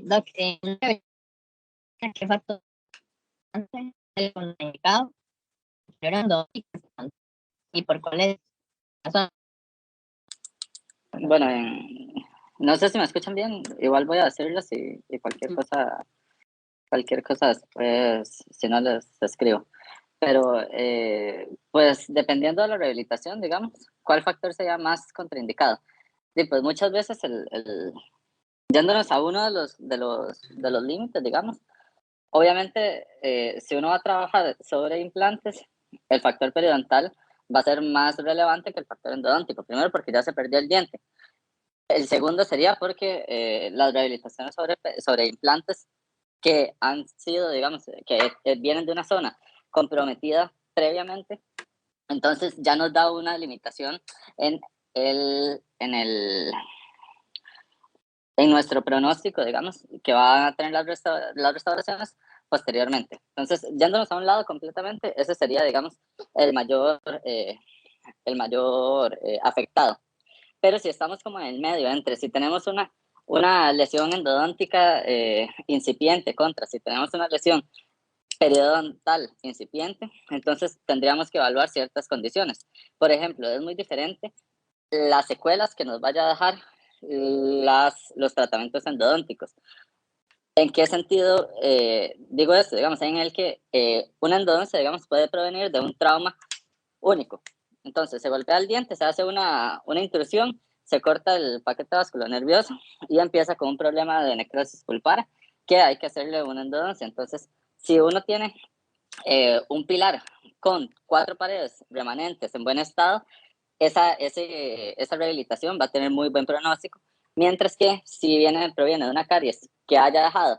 Doc, ¿qué factor el comunicado llorando y por cuáles razones? Bueno, no sé si me escuchan bien, igual voy a decirles y cualquier cosa después, si no les escribo. Pero, pues, dependiendo de la rehabilitación, digamos, ¿cuál factor sería más contraindicado? Sí, pues muchas veces yéndonos a uno de los límites, digamos, obviamente, si uno va a trabajar sobre implantes, el factor periodontal va a ser más relevante que el factor endodóntico. Primero, porque ya se perdió el diente. El segundo sería porque las rehabilitaciones sobre implantes que han sido, digamos, que vienen de una zona comprometida previamente, entonces ya nos da una limitación en el, en el, en nuestro pronóstico, digamos, que van a tener las restauraciones posteriormente. Entonces, yéndonos a un lado completamente, ese sería, digamos, el mayor, el mayor afectado. Pero si estamos como en el medio, entre si tenemos una lesión endodóntica incipiente contra si tenemos una lesión periodontal incipiente, entonces tendríamos que evaluar ciertas condiciones. Por ejemplo, es muy diferente las secuelas que nos vaya a dejar los tratamientos endodónticos. ¿En qué sentido digo esto? Digamos, en el que una endodoncia, digamos, puede provenir de un trauma único. Entonces, se golpea el diente, se hace una intrusión, se corta el paquete vascular nervioso y empieza con un problema de necrosis pulpar que hay que hacerle una endodoncia. Entonces, si uno tiene un pilar con 4 paredes remanentes en buen estado, esa rehabilitación va a tener muy buen pronóstico, mientras que si proviene de una caries que haya dejado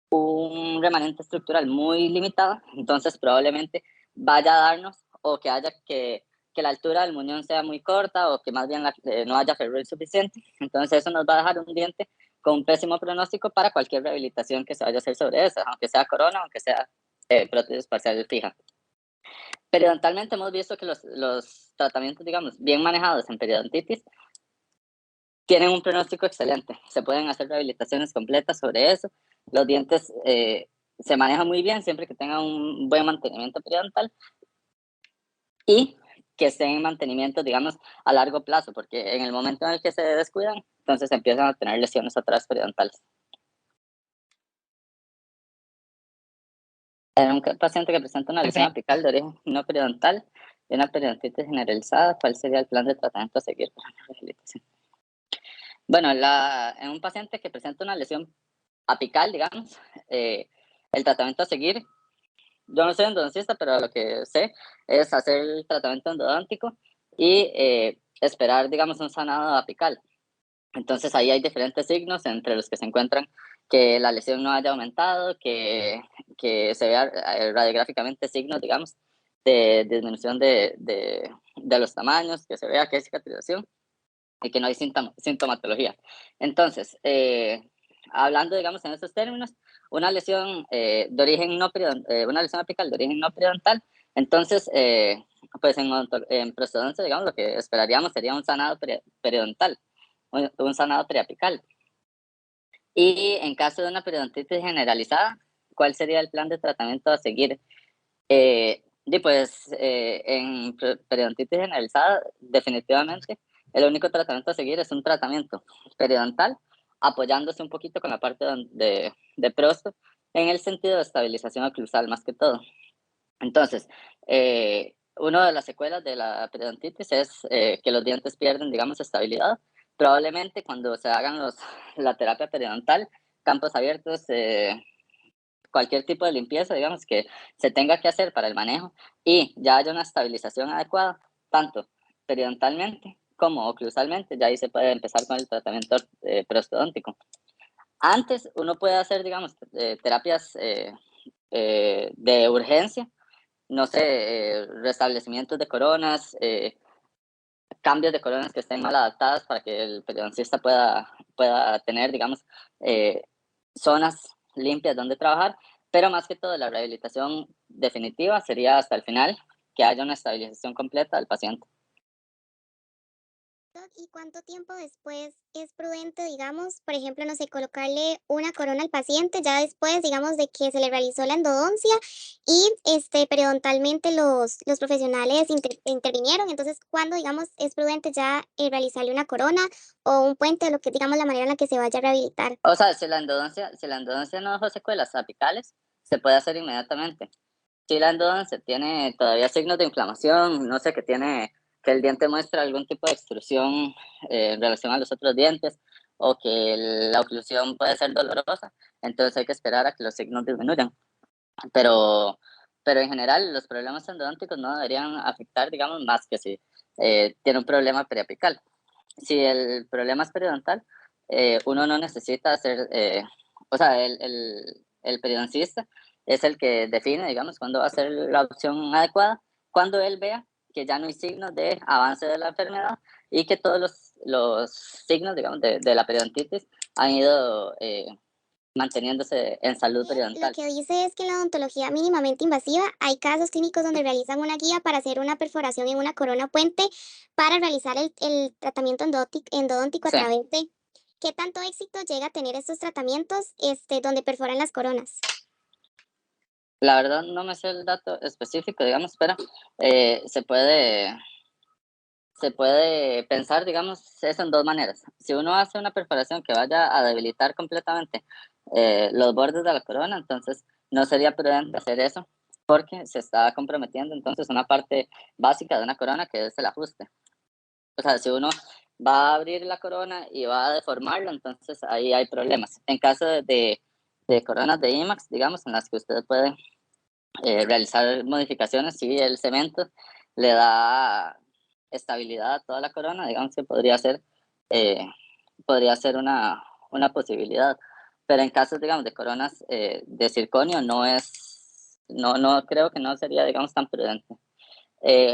un remanente estructural muy limitado, entonces probablemente vaya a darnos o que la altura del muñón sea muy corta o que más bien no haya ferril suficiente. Entonces eso nos va a dejar un diente con un pésimo pronóstico para cualquier rehabilitación que se vaya a hacer sobre eso, aunque sea corona, aunque sea prótesis parcial fija. Periodontalmente hemos visto que los tratamientos, digamos, bien manejados en periodontitis tienen un pronóstico excelente. Se pueden hacer rehabilitaciones completas sobre eso. Los dientes se manejan muy bien siempre que tengan un buen mantenimiento periodontal y que estén en mantenimiento, digamos, a largo plazo, porque en el momento en el que se descuidan, entonces empiezan a tener lesiones atrás periodontales. En un paciente que presenta una lesión apical de origen no periodontal y una periodontitis generalizada, ¿cuál sería el plan de tratamiento a seguir para la rehabilitación? Bueno, en un paciente que presenta una lesión apical, digamos, el tratamiento a seguir, yo no soy endodoncista, pero lo que sé es hacer el tratamiento endodóntico y esperar, digamos, un sanado apical. Entonces ahí hay diferentes signos entre los que se encuentran que la lesión no haya aumentado, que se vea radiográficamente signos, digamos, de disminución de los tamaños, que se vea que hay cicatrización y que no hay sintomatología. Entonces, hablando, digamos, en estos términos, una lesión de origen una lesión apical de origen no periodontal, entonces, pues en procedencia, digamos, lo que esperaríamos sería un sanado periodontal, un sanado periapical. Y en caso de una periodontitis generalizada, ¿cuál sería el plan de tratamiento a seguir? Y pues en periodontitis generalizada, definitivamente, el único tratamiento a seguir es un tratamiento periodontal, apoyándose un poquito con la parte de prosto, en el sentido de estabilización oclusal más que todo. Entonces, una de las secuelas de la periodontitis es que los dientes pierden, digamos, estabilidad. Probablemente cuando se hagan la terapia periodontal, campos abiertos, cualquier tipo de limpieza, digamos, que se tenga que hacer para el manejo y ya haya una estabilización adecuada, tanto periodontalmente como oclusalmente, ya ahí se puede empezar con el tratamiento prostodóntico. Antes uno puede hacer, digamos, terapias de urgencia, no sé, restablecimientos de coronas, cambios de coronas que estén mal adaptadas para que el periodoncista pueda tener, digamos, zonas limpias donde trabajar, pero más que todo la rehabilitación definitiva sería hasta el final, que haya una estabilización completa del paciente. ¿Y cuánto tiempo después es prudente, digamos, por ejemplo, no sé, colocarle una corona al paciente ya después, digamos, de que se le realizó la endodoncia y periodontalmente los profesionales intervinieron? Entonces, ¿cuándo, digamos, es prudente ya realizarle una corona o un puente, o lo que digamos la manera en la que se vaya a rehabilitar? O sea, si la endodoncia no dejó secuelas apicales, se puede hacer inmediatamente. Si la endodoncia tiene todavía signos de inflamación, no sé, que el diente muestra algún tipo de extrusión en relación a los otros dientes, o que la oclusión puede ser dolorosa, entonces hay que esperar a que los signos disminuyan. Pero, pero en general los problemas endodónticos no deberían afectar, digamos, más que si tiene un problema periapical. Si el problema es periodontal, uno no necesita hacer, o sea, el periodoncista es el que define, digamos, cuándo va a ser la opción adecuada, cuando él vea que ya no hay signos de avance de la enfermedad y que todos los signos, digamos, de la periodontitis han ido manteniéndose en salud Lo periodontal. que dice es que en la odontología mínimamente invasiva hay casos clínicos donde realizan una guía para hacer una perforación en una corona puente para realizar el tratamiento endodóntico a Sí. través de... ¿Qué tanto éxito llega a tener estos tratamientos donde perforan las coronas? La verdad no me sé el dato específico, digamos, pero eh, se puede, se puede pensar, digamos, eso en dos maneras. Si uno hace una perforación que vaya a debilitar completamente los bordes de la corona, entonces no sería prudente hacer eso porque se está comprometiendo entonces una parte básica de una corona que es el ajuste. O sea, si uno va a abrir la corona y va a deformarla, entonces ahí hay problemas. En caso de coronas de IMAX, digamos, en las que usted puede realizar modificaciones, sí, el cemento le da estabilidad a toda la corona, digamos que eh, podría ser una posibilidad, pero en casos, digamos, de coronas de circonio no creo que no sería, digamos, tan prudente.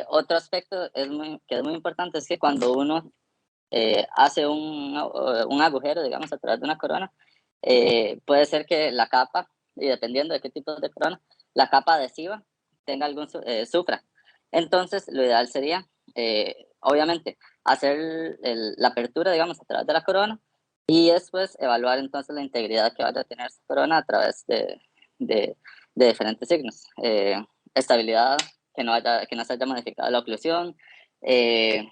Otro aspecto que es muy importante es que cuando uno hace un agujero, digamos, a través de una corona, puede ser que la capa, y dependiendo de qué tipo de corona, la capa adhesiva tenga sufra. Entonces, lo ideal sería, obviamente, hacer la apertura, digamos, a través de la corona y después evaluar entonces la integridad que vaya a tener esa corona a través de, de diferentes signos. Estabilidad, que no se haya modificado la oclusión, eh,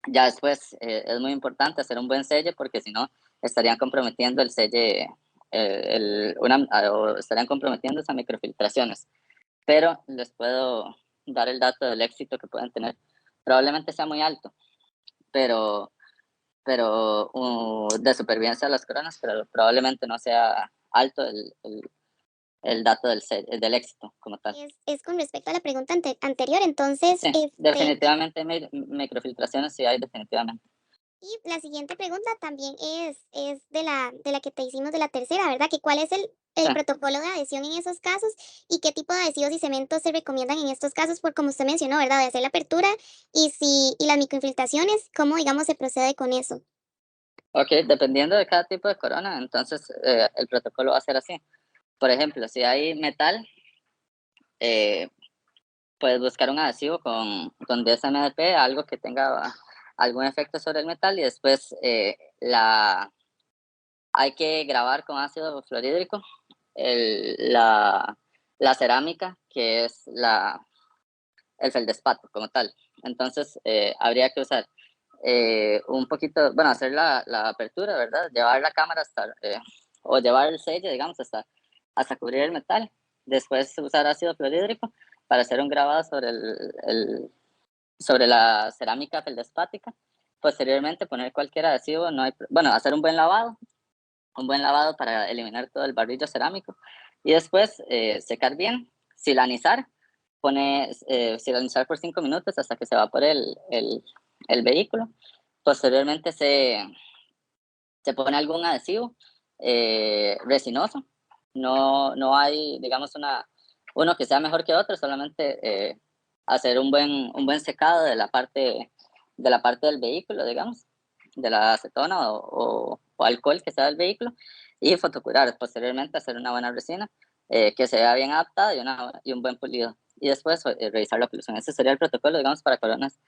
ya después es muy importante hacer un buen selle porque si no estarían comprometiendo el selle, o estarían comprometiendo esas microfiltraciones. Pero les puedo dar el dato del éxito que pueden tener. Probablemente sea muy alto, pero, pero de supervivencia de las coronas, pero probablemente no sea alto el dato del éxito como tal. Es con respecto a la pregunta anterior, entonces, Sí, definitivamente microfiltraciones sí hay definitivamente. y la siguiente pregunta también es de la que te hicimos de la tercera, ¿verdad? Que cuál es Sí. el protocolo de adhesión en esos casos y qué tipo de adhesivos y cementos se recomiendan en estos casos, por como usted mencionó, ¿verdad? De hacer la apertura y las microinfiltraciones, ¿cómo, digamos, se procede con eso? Ok, dependiendo de cada tipo de corona, entonces el protocolo va a ser así. Por ejemplo, si hay metal, eh, puedes buscar un adhesivo con DSMDP, algo que tenga algún efecto sobre el metal y después hay que grabar con ácido fluorhídrico el, la, la cerámica, que es el feldespato como tal. Entonces, habría que usar un poquito, bueno, hacer la apertura, ¿verdad? Llevar la cámara o llevar el sello, digamos, hasta cubrir el metal. Después usar ácido fluorhídrico para hacer un grabado sobre la cerámica feldespática. Posteriormente poner cualquier adhesivo, bueno, hacer un buen lavado para eliminar todo el barrillo cerámico. Y después secar bien, silanizar, silanizar por 5 minutos hasta que se evapore el vehículo. Posteriormente se pone algún adhesivo resinoso. No hay, digamos, uno que sea mejor que otro, solamente hacer un buen secado de la parte del vehículo, digamos, de la acetona o alcohol que sea del vehículo, y fotocurar. Posteriormente hacer una buena resina que se vea bien adaptada y un buen pulido. Y después revisar la oclusión. Ese sería el protocolo, digamos, para coronas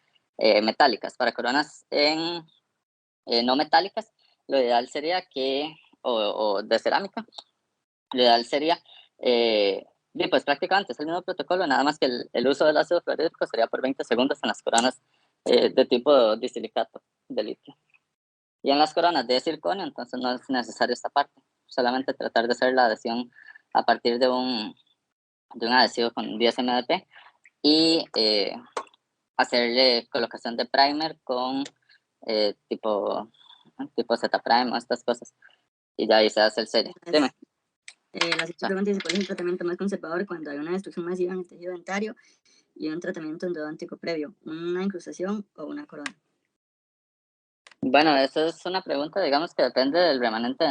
metálicas. Para coronas no metálicas, lo ideal sería o de cerámica, lo ideal sería, pues prácticamente es el mismo protocolo, nada más que el uso del ácido fluorhídrico sería por 20 segundos en las coronas de tipo disilicato de litio. Y en las coronas de circonio, entonces no es necesario esta parte, solamente tratar de hacer la adhesión a partir de un adhesivo con 10 MDP y hacerle colocación de primer con tipo Z-prime o estas cosas. Y ya ahí se hace el sello. Dime. La siguiente pregunta dice: ¿cuál es el tratamiento más conservador cuando hay una destrucción masiva en el tejido dentario y un tratamiento endodóntico previo? ¿Una incrustación o una corona? Bueno, eso es una pregunta, digamos, que depende del remanente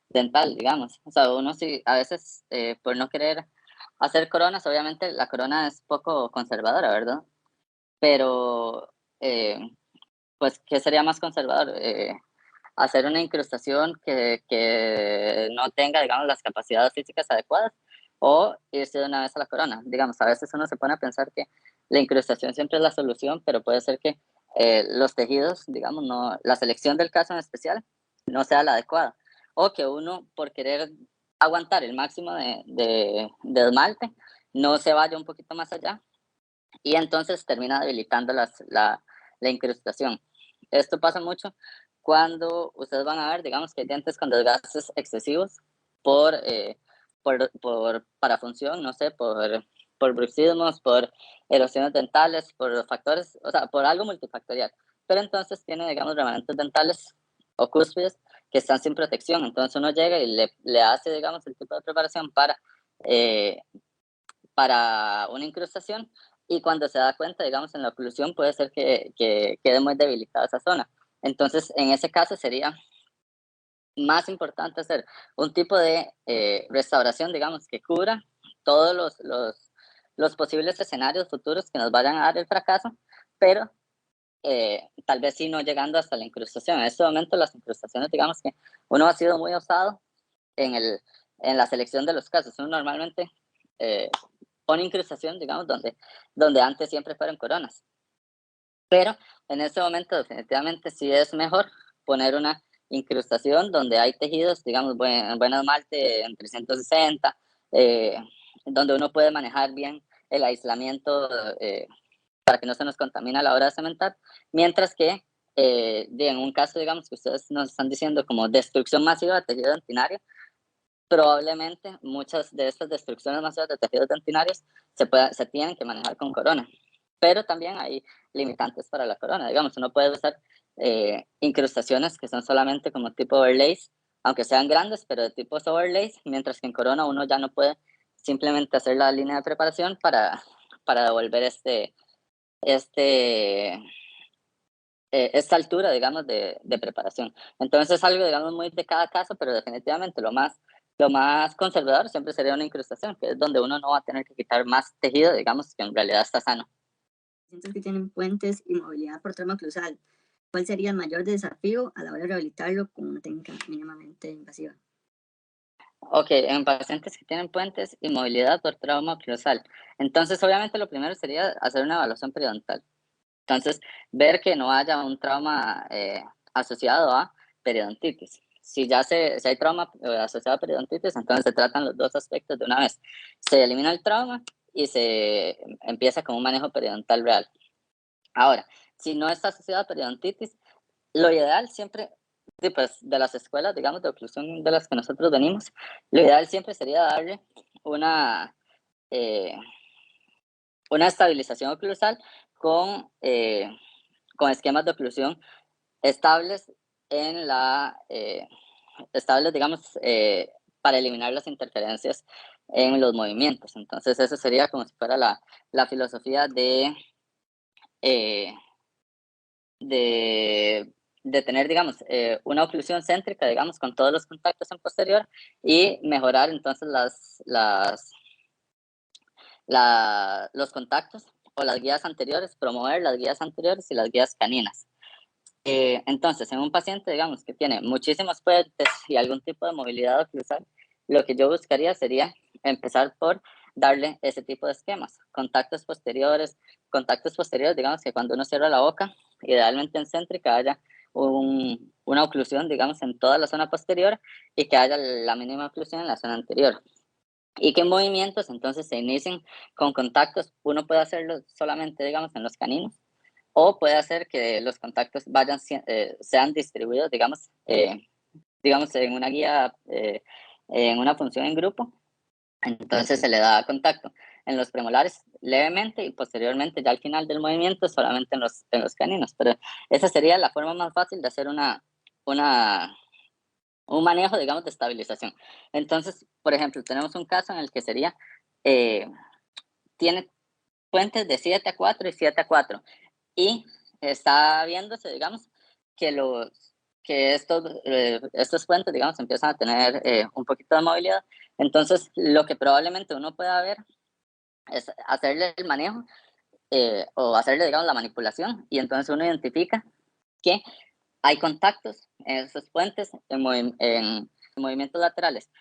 dental, digamos. O sea, uno sí, a veces, por no querer hacer coronas, obviamente la corona es poco conservadora, ¿verdad? Pero, pues, ¿qué sería más conservador? Hacer una incrustación que no tenga, digamos, las capacidades físicas adecuadas o irse de una vez a la corona. Digamos, a veces uno se pone a pensar que la incrustación siempre es la solución, pero puede ser que los tejidos, digamos, no, la selección del caso en especial no sea la adecuada. O que uno, por querer aguantar el máximo de esmalte, no se vaya un poquito más allá y entonces termina debilitando la incrustación. Esto pasa mucho cuando ustedes van a ver, digamos, que hay dientes con desgastes excesivos por parafunción, no sé, por bruxismos, por erosiones dentales, por factores, o sea, por algo multifactorial. Pero entonces tiene, digamos, remanentes dentales o cúspides que están sin protección. Entonces uno llega y le hace, digamos, el tipo de preparación para una incrustación y cuando se da cuenta, digamos, en la oclusión puede ser que quede muy debilitada esa zona. Entonces, en ese caso sería más importante hacer un tipo de restauración, digamos, que cubra todos los posibles escenarios futuros que nos vayan a dar el fracaso, pero tal vez sí no llegando hasta la incrustación. En este momento las incrustaciones, digamos que uno ha sido muy osado en la selección de los casos. Uno normalmente pone incrustación, digamos, donde antes siempre fueron coronas. Pero en este momento definitivamente sí es mejor poner una incrustación donde hay tejidos, digamos, buen esmalte en 360, donde uno puede manejar bien el aislamiento para que no se nos contamine a la hora de cementar, mientras que en un caso, digamos, que ustedes nos están diciendo como destrucción masiva de tejido dentinario, probablemente muchas de estas destrucciones masivas de tejidos dentinarios se tienen que manejar con corona. Pero también hay limitantes para la corona. Digamos, uno puede usar incrustaciones que son solamente como tipo overlays, aunque sean grandes, pero de tipo overlays, mientras que en corona uno ya no puede simplemente hacer la línea de preparación para devolver esta altura, digamos, de preparación. Entonces es algo, digamos, muy de cada caso, pero definitivamente lo más conservador siempre sería una incrustación, que es donde uno no va a tener que quitar más tejido, digamos, que en realidad está sano. Pacientes que tienen puentes y movilidad por trauma oclusal, ¿cuál sería el mayor desafío a la hora de rehabilitarlo con una técnica mínimamente invasiva? Ok, en pacientes que tienen puentes y movilidad por trauma oclusal. Entonces, obviamente, lo primero sería hacer una evaluación periodontal. Entonces, ver que no haya un trauma asociado a periodontitis. Si hay trauma asociado a periodontitis, entonces se tratan los dos aspectos de una vez. Se elimina el trauma y se empieza con un manejo periodontal real. Ahora, si no está asociado a periodontitis, lo ideal siempre, pues, de las escuelas, digamos, de oclusión de las que nosotros venimos, lo ideal siempre sería darle una estabilización oclusal con esquemas de oclusión estables estables, digamos, para eliminar las interferencias en los movimientos. Entonces, eso sería como si fuera la filosofía eh, de tener, digamos, una oclusión céntrica, digamos, con todos los contactos en posterior y mejorar entonces los contactos o las guías anteriores, promover las guías anteriores y las guías caninas. Entonces, en un paciente, digamos, que tiene muchísimos puentes y algún tipo de movilidad oclusal, lo que yo buscaría sería empezar por darle ese tipo de esquemas. Contactos posteriores, digamos que cuando uno cierra la boca, idealmente en céntrica haya una oclusión, digamos, en toda la zona posterior y que haya la mínima oclusión en la zona anterior. Y que movimientos entonces se inicien con contactos. Uno puede hacerlo solamente, digamos, en los caninos, o puede hacer que los contactos sean distribuidos, digamos, en una guía, en una función en grupo. Entonces se le da contacto en los premolares levemente y posteriormente ya al final del movimiento solamente en los caninos. Pero esa sería la forma más fácil de hacer un manejo, digamos, de estabilización. Entonces, por ejemplo, tenemos un caso en el que sería, tiene puentes de 7-4 y 7-4 y está viéndose, digamos, que estos puentes, digamos, empiezan a tener un poquito de movilidad. Entonces, lo que probablemente uno pueda ver es hacerle el manejo o hacerle, digamos, la manipulación, y entonces uno identifica que hay contactos en esos puentes en movimientos laterales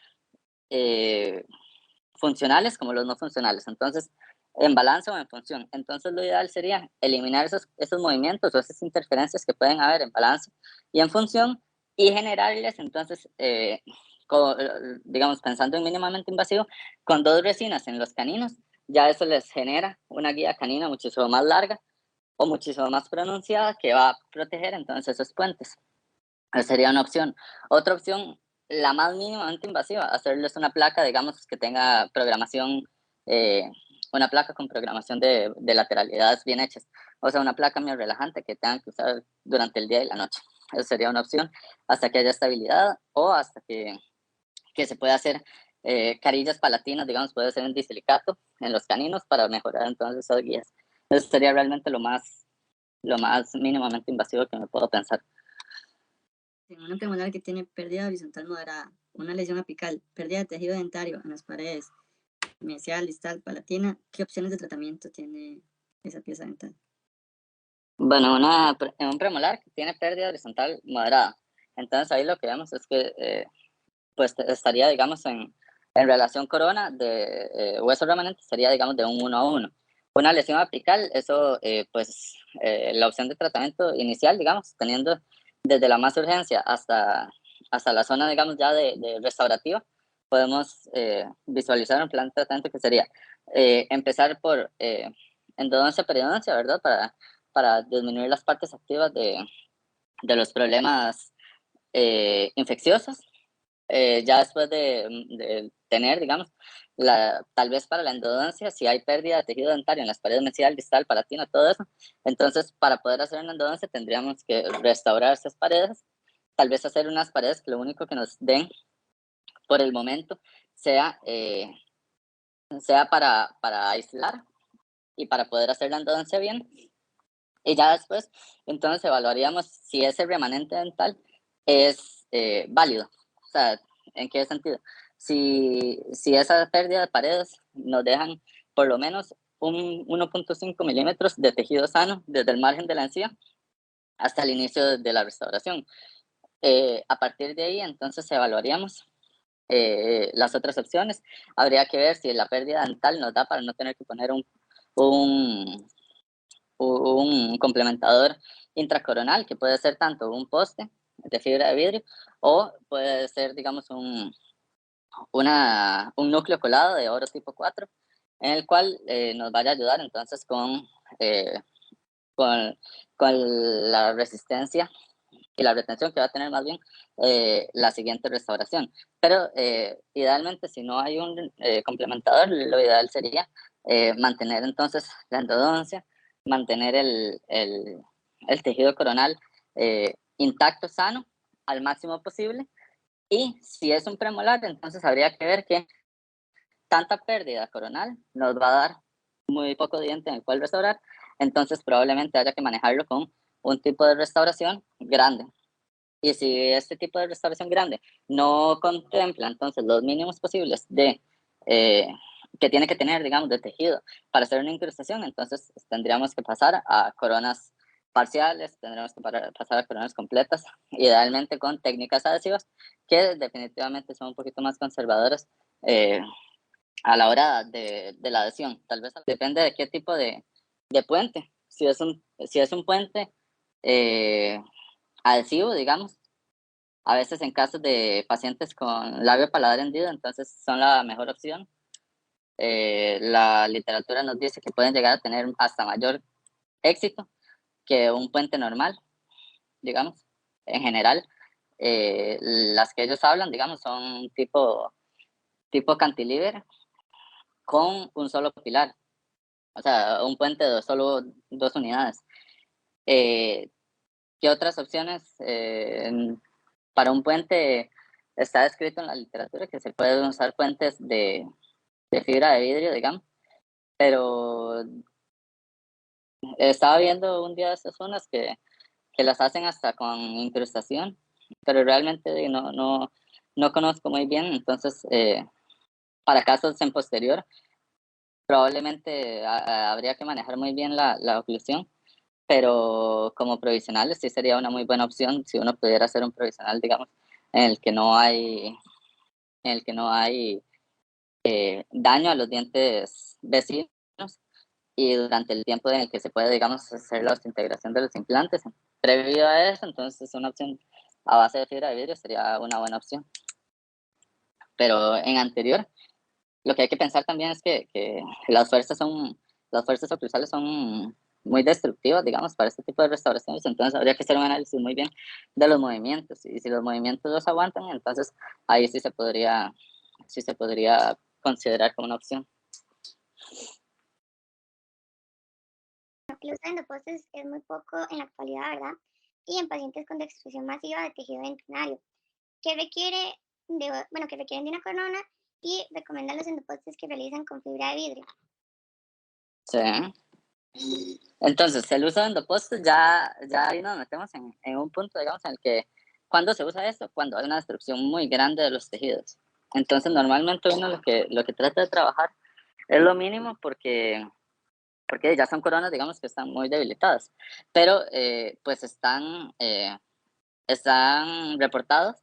funcionales como los no funcionales. Entonces, en balance o en función. Entonces, lo ideal sería eliminar esos movimientos o esas interferencias que pueden haber en balance y en función, y generarles, entonces, digamos, pensando en mínimamente invasivo, con 2 resinas en los caninos, ya eso les genera una guía canina muchísimo más larga o muchísimo más pronunciada que va a proteger entonces esos puentes. Esa sería una opción. Otra opción, la más mínimamente invasiva, hacerles una placa, digamos, que tenga programación, una placa con programación de lateralidades bien hechas. O sea, una placa muy relajante que tengan que usar durante el día y la noche. Esa sería una opción, hasta que haya estabilidad o hasta que se pueda hacer carillas palatinas, digamos, puede ser en disilicato en los caninos para mejorar entonces esas guías. Eso sería realmente lo más mínimamente invasivo que me puedo pensar. En una premolar que tiene pérdida horizontal moderada, una lesión apical, pérdida de tejido dentario en las paredes, mesial, distal, palatina, ¿qué opciones de tratamiento tiene esa pieza dental? Bueno, en un premolar que tiene pérdida horizontal moderada. Entonces ahí lo que vemos es que pues estaría, digamos, en relación corona de hueso remanente, sería, digamos, de un 1-1. Una lesión apical, eso, la opción de tratamiento inicial, digamos, teniendo desde la más urgencia hasta la zona, digamos, ya de restaurativa, podemos visualizar un plan de tratamiento que sería empezar por endodoncia, periodoncia, ¿verdad? Para disminuir las partes activas de los problemas infecciosos. Ya después de tener, digamos, tal vez para la endodoncia, si hay pérdida de tejido dentario en las paredes mesial, distal, palatina, todo eso, entonces para poder hacer una endodoncia tendríamos que restaurar esas paredes, tal vez hacer unas paredes que lo único que nos den por el momento sea para aislar y para poder hacer la endodoncia bien. Y ya después, entonces evaluaríamos si ese remanente dental es válido. O sea, ¿en qué sentido? Si esa pérdida de paredes nos dejan por lo menos un 1.5 milímetros de tejido sano desde el margen de la encía hasta el inicio de la restauración. A partir de ahí, entonces evaluaríamos las otras opciones. Habría que ver si la pérdida dental nos da para no tener que poner un complementador intracoronal, que puede ser tanto un poste de fibra de vidrio o puede ser, digamos, un núcleo colado de oro tipo 4, en el cual nos vaya a ayudar entonces eh, con, con la resistencia y la retención que va a tener más bien la siguiente restauración. Pero idealmente, si no hay un complementador, lo ideal sería mantener entonces la endodoncia, mantener el tejido coronal intacto, sano, al máximo posible. Y si es un premolar, entonces habría que ver que tanta pérdida coronal nos va a dar muy poco diente en el cual restaurar, entonces probablemente haya que manejarlo con un tipo de restauración grande. Y si este tipo de restauración grande no contempla entonces los mínimos posibles que tiene que tener, digamos, de tejido para hacer una incrustación, entonces tendríamos que pasar a coronas parciales, tendríamos que pasar a coronas completas, idealmente con técnicas adhesivas que definitivamente son un poquito más conservadoras a la hora de la adhesión. Tal vez depende de qué tipo de puente. Si es un puente adhesivo, digamos, a veces en casos de pacientes con labio paladar hendido, entonces son la mejor opción. La literatura nos dice que pueden llegar a tener hasta mayor éxito que un puente normal, digamos. En general, las que ellos hablan, digamos, son tipo cantilever con un solo pilar, o sea, un puente de solo 2 unidades. ¿Qué otras opciones? Para un puente está escrito en la literatura que se pueden usar puentes de fibra de vidrio, digamos, pero estaba viendo un día de estas zonas que las hacen hasta con incrustación, pero realmente no conozco muy bien, entonces para casos en posterior probablemente habría que manejar muy bien la oclusión, pero como provisionales sí sería una muy buena opción si uno pudiera hacer un provisional, digamos, en el que no hay daño a los dientes vecinos y durante el tiempo en el que se puede, digamos, hacer la integración de los implantes. Previo a eso, entonces una opción a base de fibra de vidrio sería una buena opción. Pero en anterior, lo que hay que pensar también es que las fuerzas oclusales son muy destructivas, digamos, para este tipo de restauraciones, entonces habría que hacer un análisis muy bien de los movimientos, y si los movimientos los aguantan, entonces ahí sí se podría considerar como una opción. El uso de endopostes es muy poco en la actualidad, ¿verdad? Y en pacientes con destrucción masiva de tejido dentario, que requieren de una corona y recomiendan los endopostes que realizan con fibra de vidrio. Sí. Entonces, el uso de endopostes, ya ahí nos metemos en un punto, digamos, en el que, ¿cuándo se usa esto? Cuando hay una destrucción muy grande de los tejidos. Entonces, normalmente uno lo que trata de trabajar es lo mínimo porque ya son coronas, digamos, que están muy debilitadas, pero pues están reportados,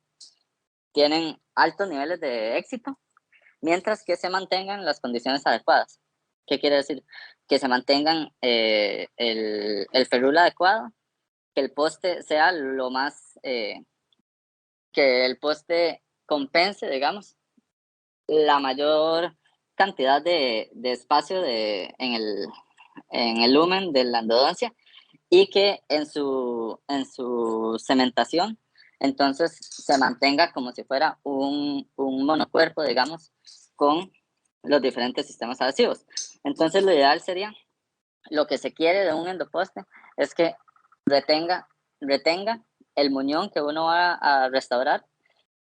tienen altos niveles de éxito, mientras que se mantengan las condiciones adecuadas. ¿Qué quiere decir? Que se mantengan el ferrule adecuado, que el poste sea lo más, que el poste compense, digamos, la mayor cantidad de espacio en el lumen de la endodoncia, y que en su cementación entonces se mantenga como si fuera un monocuerpo, digamos, con los diferentes sistemas adhesivos. Entonces lo ideal sería, lo que se quiere de un endoposte es que retenga el muñón que uno va a restaurar,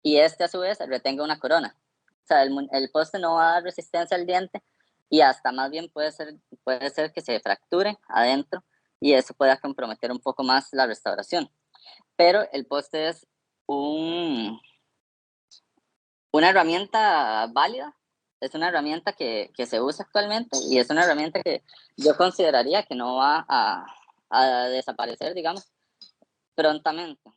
y a su vez retenga una corona. O sea, el poste no va a dar resistencia al diente, y hasta más bien puede ser que se fracture adentro, y eso pueda comprometer un poco más la restauración. Pero el poste es una herramienta válida, es una herramienta que se usa actualmente, y es una herramienta que yo consideraría que no va a desaparecer, digamos, prontamente.